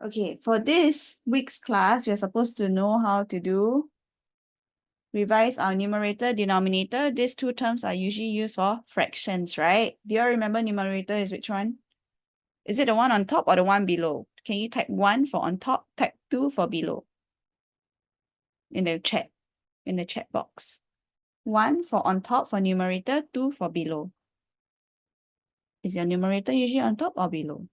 Okay, for this week's class, you're supposed to know how to revise our numerator, denominator. These two terms are usually used for fractions, right? Do you all remember numerator is which one? Is it the one on top or the one below? Can you type 1 for on top, type 2 for below? In the chat box. 1 for on top for numerator, 2 for below. Is your numerator usually on top or below?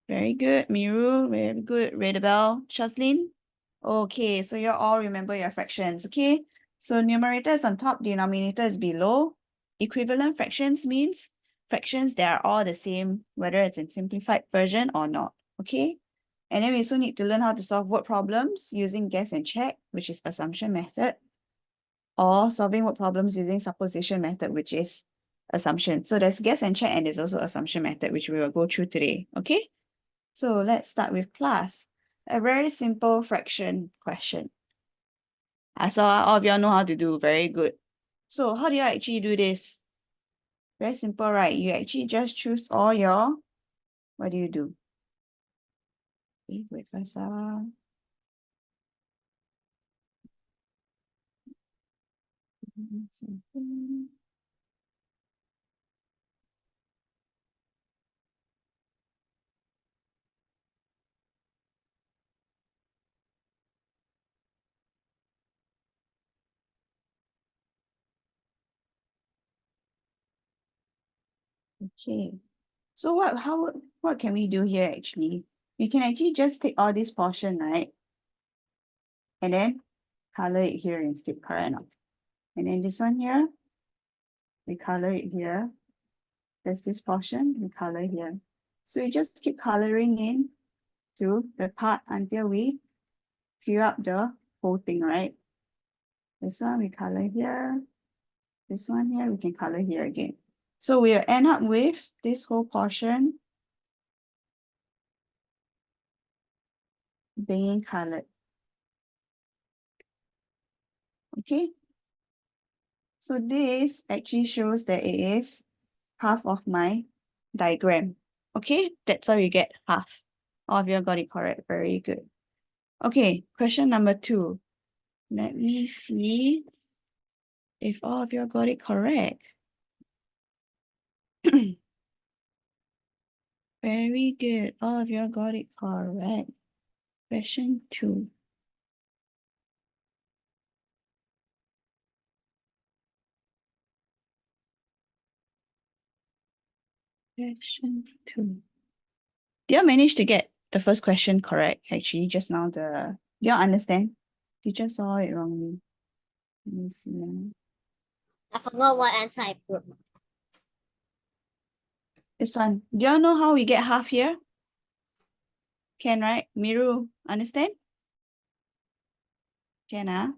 Very good, Miru. Very good, Redabel. Shaslin? Okay, so you all remember your fractions, okay? So numerator is on top, denominator is below. Equivalent fractions means fractions that are all the same, whether it's in simplified version or not, okay? And then we also need to learn how to solve word problems using guess and check, which is assumption method, or solving word problems using supposition method, which is assumption. So there's guess and check, and there's also assumption method, which we will go through today, okay? So let's start with class. A very simple fraction question. I saw all of y'all know how to do. Very good. So how do you actually do this? Very simple, right? You actually just choose all your, what do you do? Okay, wait first. Okay. So what can we do here actually? We can actually just take all this portion, right? And then color it here instead, correct or not? And then this one here, we color it here. There's this portion, we color here. So you just keep coloring in to the part until we fill up the whole thing, right? This one we color here. This one here, we can color here again. So we'll end up with this whole portion being colored. Okay. So this actually shows that it is half of my diagram. Okay, that's how you get half. All of you got it correct. Very good. Okay, question number 2. Let me see if all of you got it correct. Very good. All of you got it correct. Question 2. Question 2. Did you manage to get the first question correct? Actually, just now do you understand? Teacher saw it wrongly. Let me see. I forgot what answer I put. This one. Do you know how we get half here? Can, right? Miru, understand? Can, ah?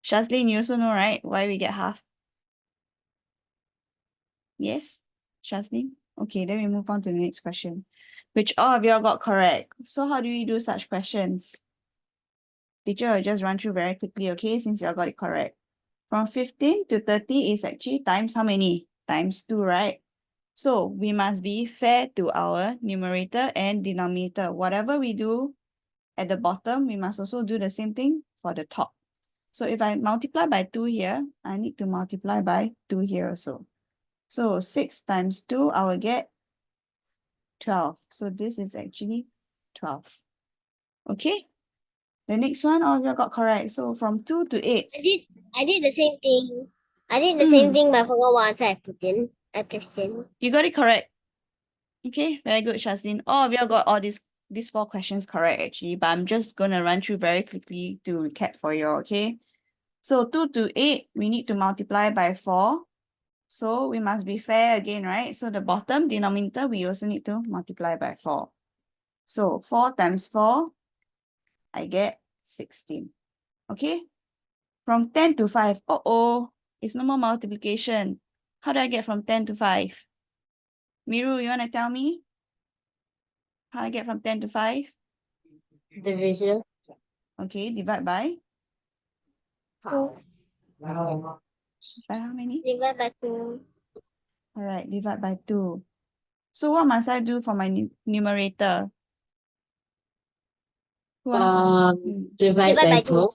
Shazlin, you also know, right? Why we get half? Yes? Shazlin? Okay, then we move on to the next question, which all of you all got correct. So how do we do such questions? Teacher will just run through very quickly, okay, since you all got it correct. From 15 to 30 is actually times how many? Times 2, right? So we must be fair to our numerator and denominator. Whatever we do at the bottom, we must also do the same thing for the top. So if I multiply by 2 here, I need to multiply by 2 here also. So 6 times 2, I will get 12. So this is actually 12. Okay. The next one, all of you got correct. So from 2 to 8. I did the same thing. I did the same thing, but I forgot what answer I put in. I pressed in. You got it correct. Okay, very good, Shaslin. All of you got all these 4 questions correct actually, but I'm just gonna run through very quickly to recap for you, okay? So 2 to 8, we need to multiply by 4. So we must be fair again, right? So the bottom denominator, we also need to multiply by 4. So 4 times 4, I get 16. Okay? From 10 to 5, it's no more multiplication. How do I get from 10 to 5? Miru, you want to tell me? How I get from 10 to 5? Division. Okay, divide by? By By how many? Divide by 2. All right, divide by 2. So what must I do for my numerator? Who wants to answer? Divide by 2.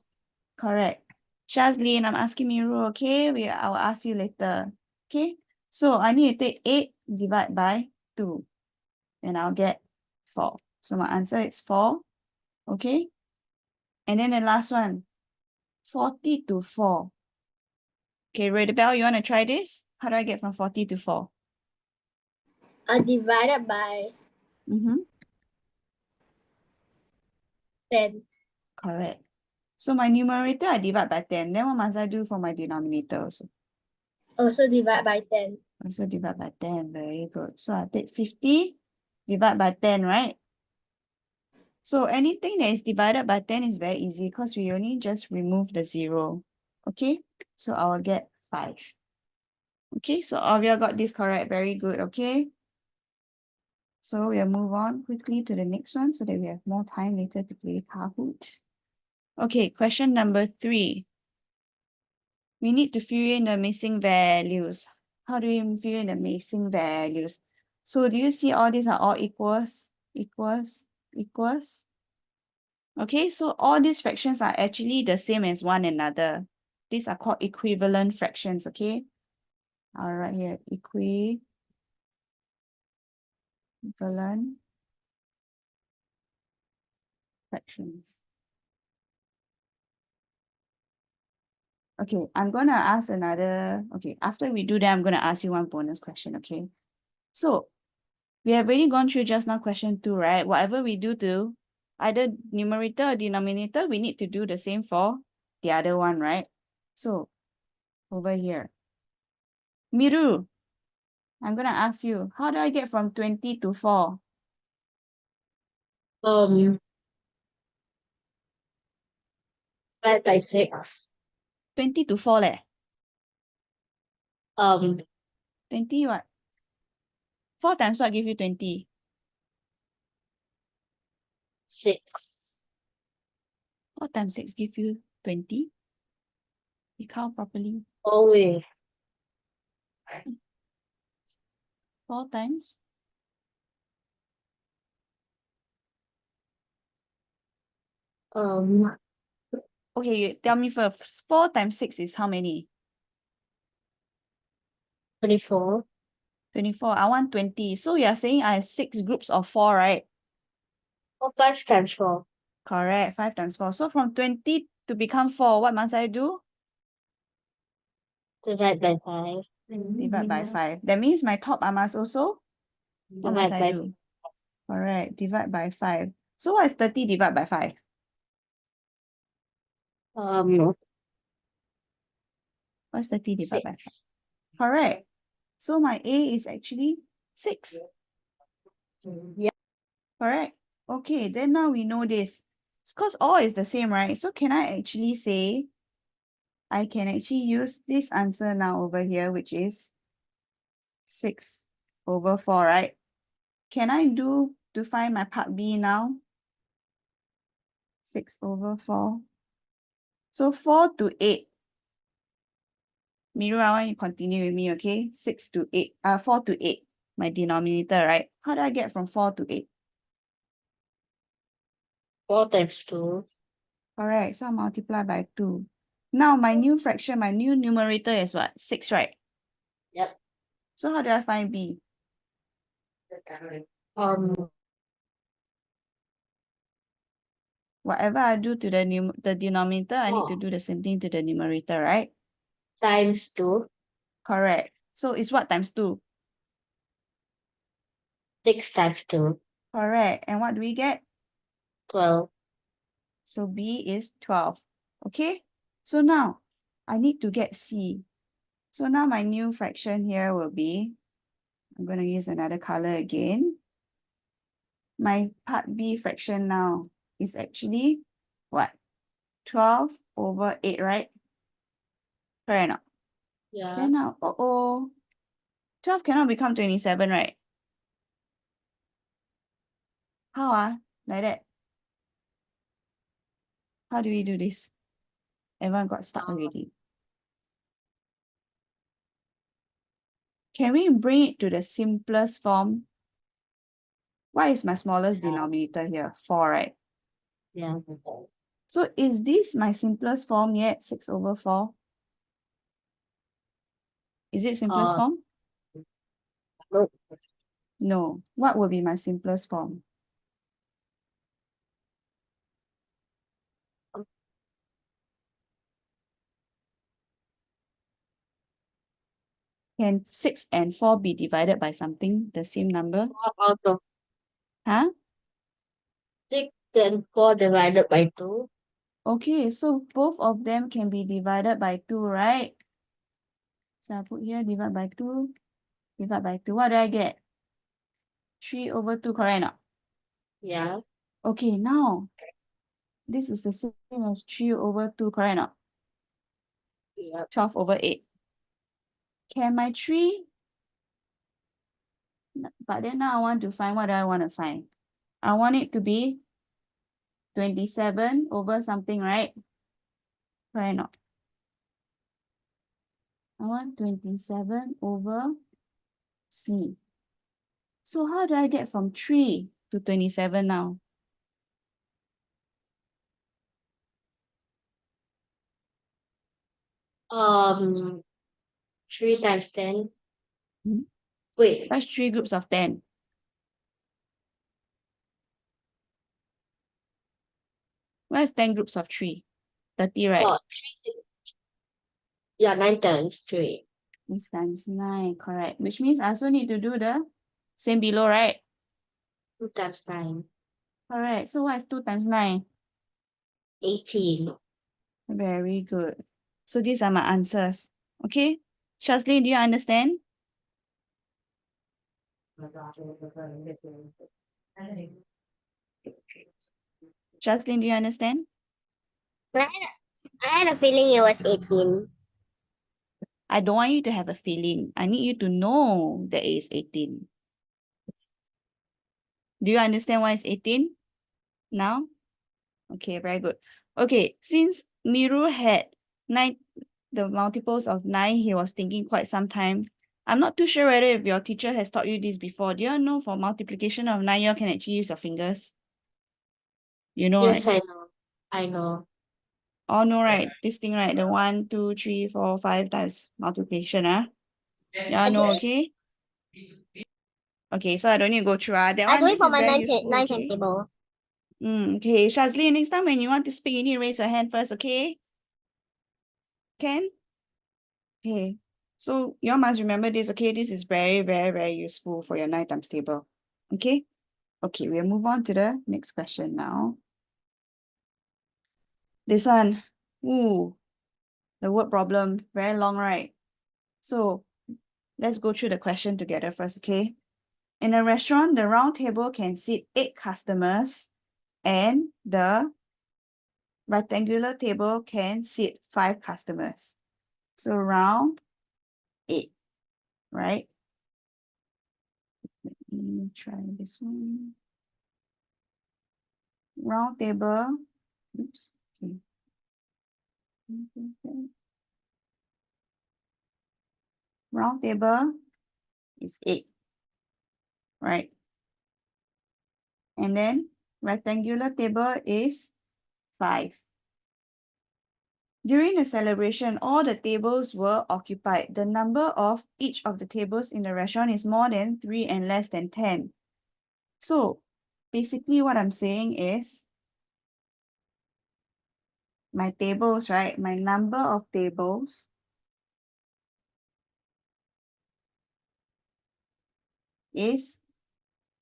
Correct. Shazlin, I'm asking Miru, okay? I'll ask you later. Okay? So I need to take 8 divide by 2. And I'll get 4. So my answer is 4. Okay? And then the last one, 40 to 4. Okay, Redabelle, you want to try this? How do I get from 40 to 4? Divided by 10. Correct. So my numerator, I divide by 10. Then what must I do for my denominator also? Also divide by 10. Also divide by 10. Very good. So I take 50, divide by 10, right? So anything that is divided by 10 is very easy because we only just remove the 0. Okay? So I will get 5. Okay, so Avia got this correct. Very good. Okay? So we'll move on quickly to the next one so that we have more time later to play Kahoot. Okay, question number 3. We need to fill in the missing values. How do we fill in the missing values? So do you see all these are all equals? Okay, so all these fractions are actually the same as one another. These are called equivalent fractions, okay? All right, here, equivalent fractions. Okay, I'm going to ask another, okay, after we do that, I'm going to ask you one bonus question, okay? So, we have already gone through just now question 2, right? Whatever we do to either numerator or denominator, we need to do the same for the other one, right? So, over here. Miru, I'm going to ask you, how do I get from 20 to 4? Divide by 6. 20 to 4 leh. 20 what? 4 times what give you 20? 6. 4 times 6 give you 20? You count properly. Oh, wait. 4 times? Okay, you tell me first. 4 times 6 is how many? 24. 24. I want 20. So you are saying I have 6 groups of 4, right? Oh, 5 times 4. Correct. 5 times 4. So from 20 to become 4, what must I do? Divide by 5. Divide by 5. That means my top I must also? What must Divide I by do? Correct. Divide by 5. So what is 30 divided by 5? What's 30 divided by 5? 6. Correct. So my A is actually 6. Yeah. Correct. Okay, then now we know this. Because all is the same, right? So can I actually say, I can actually use this answer now over here, which is 6 over 4, right? Can I do to find my part B now? 6 over 4. So 4 to 8. Miru, I want you to continue with me, okay? 6 to 8. 4 to 8. My denominator, right? How do I get from 4 to 8? 4 times 2. Correct. So I multiply by 2. Now my new fraction, my new numerator is what? 6, right? Yep. So how do I find B? Whatever I do to the denominator, I need to do the same thing to the numerator, right? Times 2. Correct. So it's what times 2? 6 times 2. Correct. And what do we get? 12. So B is 12. Okay? So now, I need to get C. So now my new fraction here will be, I'm going to use another color again. My part B fraction now is actually what? 12 over 8, right? Correct or not? Yeah. Then now, 12 cannot become 27, right? How like that? How do we do this? Everyone got stuck already. Can we bring it to the simplest form? What is my smallest Yeah. denominator here? 4, right? Yeah. So is this my simplest form yet? 6 over 4? Is it simplest Uh, form? no. No. What will be my simplest form? Can 6 and 4 be divided by something, the same number? 4 out of Huh? 6 and 4 divided by 2. Okay, so both of them can be divided by 2, right? So I put here divide by 2, divide by 2. What do I get? 3 over 2, correct or not? Yeah. Okay, now this is the same as 3 over 2, correct or not? Yeah. 12 over 8. Can my 3, but then now I want to find, what do I want to find? I want it to be 27 over something, right? Correct or not? I want 27 over C. So how do I get from 3 to 27 now? Um, 3 times 10. Hmm? Wait. That's 3 groups of 10. Where's 10 groups of 3? 30, right? Oh, 3. Yeah, 9 times 3. This times 9, correct. Which means I also need to do the same below, right? 2 times 9. Correct. So what is 2 times 9? 18. Very good. So these are my answers. Okay? Shaslin, do you understand? Shaslin, do you understand? I had a feeling it was 18. I don't want you to have a feeling. I need you to know that it is 18. Do you understand why it's 18 now? Okay, very good. Okay, since Miru had 9, the multiples of 9, he was thinking quite some time. I'm not too sure whether if your teacher has taught you this before. Do you know for multiplication of 9, you can actually use your fingers? You know, Yes, right? I know. I know. Oh, no, right? This thing, right? The 1, 2, 3, 4, 5 times multiplication, huh? Yeah, I no, do, okay? Okay, so I don't need to go through. That I one, do it this for is my very 9 useful, times okay? table. Okay, Shazli, next time when you want to speak, you need to raise your hand first, okay? Can? Okay. So you all must remember this, okay? This is very, very, very useful for your 9 times table. Okay? Okay, we'll move on to the next question now. This one, ooh, the word problem, very long, right? So let's go through the question together first, okay? In a restaurant, the round table can seat 8 customers and the rectangular table can seat 5 customers. So round 8, right? Let me try this one. Round table, oops, okay. Round table is 8, right? And then rectangular table is 5. During the celebration, all the tables were occupied. The number of each of the tables in the restaurant is more than 3 and less than 10. So basically what I'm saying is my tables, right? My number of tables is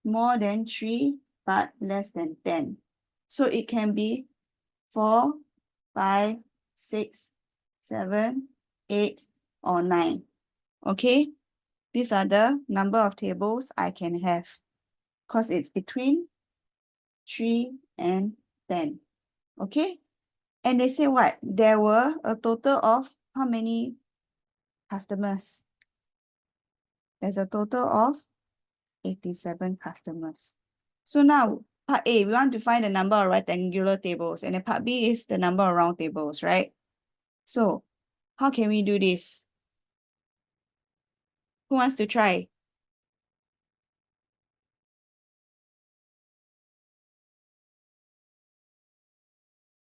more than 3 but less than 10. So it can be 4, 5, 6, 7, 8, or 9. Okay, these are the number of tables I can have because it's between 3 and 10. Okay, and they say what? There were a total of how many customers? There's a total of 87 customers. So now, part A, we want to find the number of rectangular tables, and then part B is the number of round tables, right? So, how can we do this? Who wants to try?